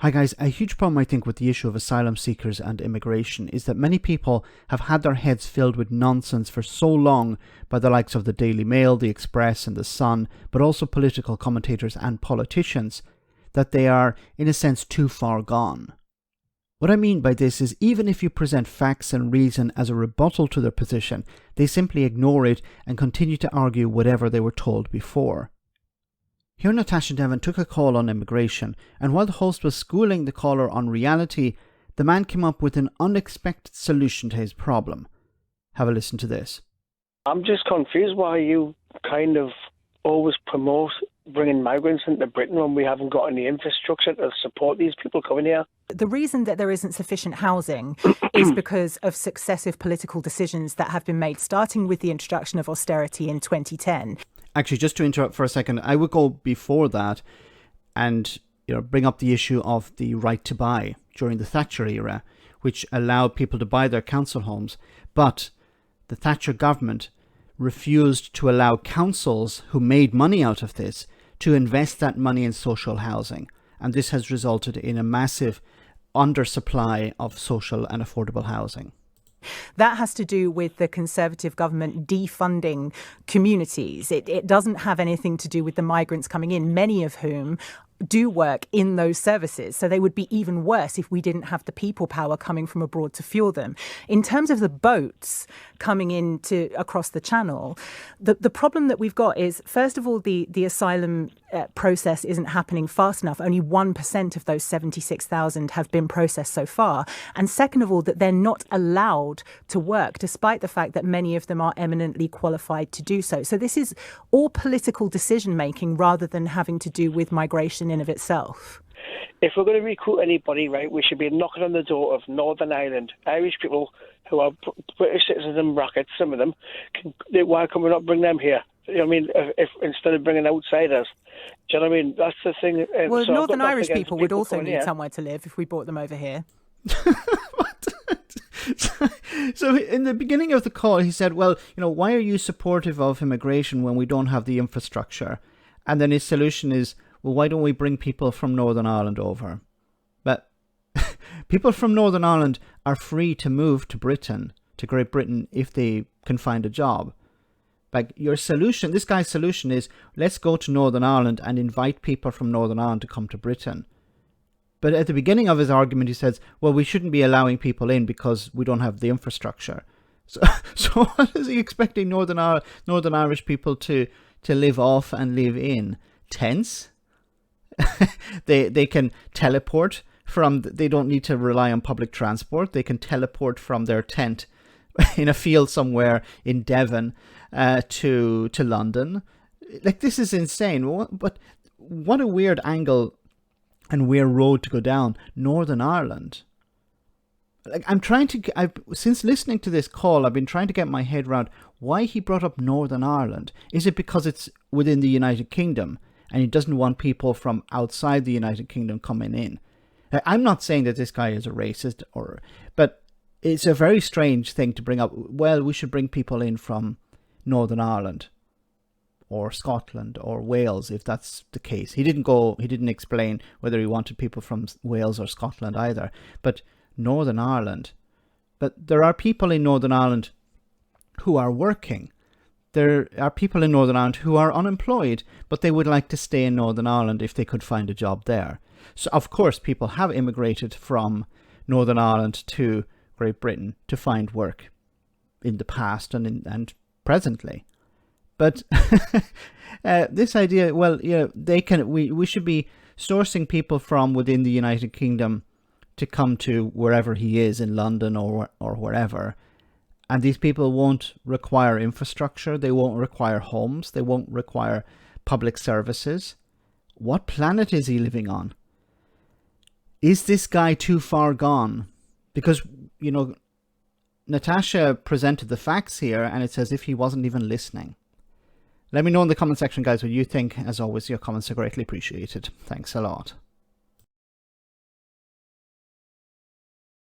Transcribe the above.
Hi guys, a huge problem I think with the issue of asylum seekers and immigration is that many people have had their heads filled with nonsense for so long by the likes of the Daily Mail, the Express and the Sun, but also political commentators and politicians, that they are, in a sense, too far gone. What I mean by this is even if you present facts and reason as a rebuttal to their position, they simply ignore it and continue to argue whatever they were told before. Here Natasha Devon took a call on immigration, and while the host was schooling the caller on reality, the man came up with an unexpected solution to his problem. Have a listen to this. I'm just confused why you kind of always promote bringing migrants into Britain when we haven't got any infrastructure to support these people coming here. The reason that there isn't sufficient housing is because of successive political decisions that have been made, starting with the introduction of austerity in 2010. Actually, just to interrupt for a second, I would go before that and bring up the issue of the right to buy during the Thatcher era, which allowed people to buy their council homes. But the Thatcher government refused to allow councils who made money out of this to invest that money in social housing. And this has resulted in a massive undersupply of social and affordable housing. That has to do with the Conservative government defunding communities. It doesn't have anything to do with the migrants coming in, many of whom do work in those services. So they would be even worse if we didn't have the people power coming from abroad to fuel them. In terms of the boats coming in across the channel, the problem that we've got is, first of all, the asylum process isn't happening fast enough. Only 1% of those 76,000 have been processed so far. And second of all, that they're not allowed to work, despite the fact that many of them are eminently qualified to do so. So this is all political decision making rather than having to do with migration in of itself. If we're going to recruit anybody, right, we should be knocking on the door of Northern Ireland. Irish people who are British citizens in brackets, some of them, why can we not bring them here? You know what I mean? If instead of bringing outsiders. Do you know what I mean? That's the thing. Well, so Northern Irish people would also need somewhere to live if we brought them over here. So in the beginning of the call, he said, well, why are you supportive of immigration when we don't have the infrastructure? And then his solution is, well, why don't we bring people from Northern Ireland over? But people from Northern Ireland are free to move to Britain, to Great Britain, if they can find a job. Like your solution, this guy's solution is, let's go to Northern Ireland and invite people from Northern Ireland to come to Britain. But at the beginning of his argument, he says, well, we shouldn't be allowing people in because we don't have the infrastructure. So what is he expecting Northern Irish people to live off and live in? Tents? They can teleport they don't need to rely on public transport. They can teleport from their tent in a field somewhere in Devon to London. Like, this is insane. But what a weird angle and weird road to go down. Northern Ireland. Like, since listening to this call, I've been trying to get my head around why he brought up Northern Ireland. Is it because it's within the United Kingdom and he doesn't want people from outside the United Kingdom coming in? I'm not saying that this guy is a racist, but it's a very strange thing to bring up. Well, we should bring people in from Northern Ireland or Scotland or Wales, if that's the case. He didn't explain whether he wanted people from Wales or Scotland either, but Northern Ireland. But there are people in Northern Ireland who are working. There are people in Northern Ireland who are unemployed, but they would like to stay in Northern Ireland if they could find a job there. So, of course, people have immigrated from Northern Ireland to Great Britain to find work in the past and presently. But this idea, well, we should be sourcing people from within the United Kingdom to come to wherever he is in London or wherever. And these people won't require infrastructure. They won't require homes. They won't require public services. What planet is he living on? Is this guy too far gone? Because, Natasha presented the facts here and it's as if he wasn't even listening. Let me know in the comment section, guys, what you think. As always, your comments are greatly appreciated. Thanks a lot.